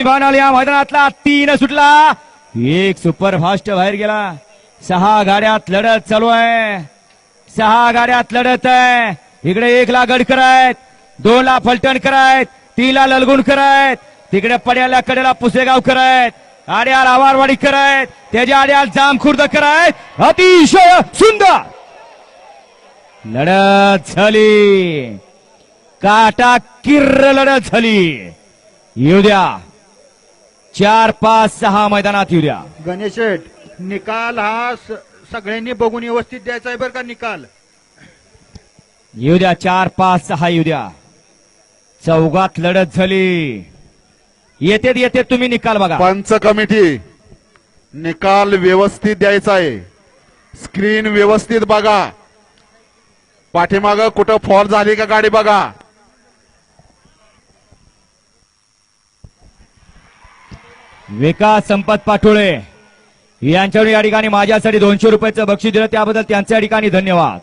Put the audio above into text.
या मैदानातला 3 सुटला, एक सुपरफास्ट बाहेर गेला. 6 गाड्यात लढत चालू आहे, 6 गाड्यात लढत आहे. इकडे 1 ला गडकर आहेत, 2 ला फलटणकर आहेत, 3 ला ललगुणकर आहेत, तिकडे पड्याला कडेला पुसेगावकर आहेत, आड्याल आवारवाडीकर आहेत, त्याच्या आड्याल जामखुर्दकर आहेत. अतिशय सुंदर लढत झाली, काटा किर्र लढत झाली. येऊ द्या 4, 5, 6 मैदानात येऊ द्या. गणेश शेठ, निकाल हा सगळ्यांनी बघून व्यवस्थित द्यायचा आहे बरं का. निकाल येऊ द्या 4, 5, 6 येऊ द्या. चौघात लढत झाली. येते तुम्ही निकाल बघा. पंच कमिटी निकाल व्यवस्थित द्यायचा आहे. स्क्रीन व्यवस्थित बघा, पाठीमागं कुठं फॉल झाली का गाडी बघा. विकास संपत पाटोळे यांच्याकडून या ठिकाणी माझ्यासाठी 200 रुपयाचं बक्षीस दिलं, त्याबद्दल त्यांच्या ठिकाणी धन्यवाद.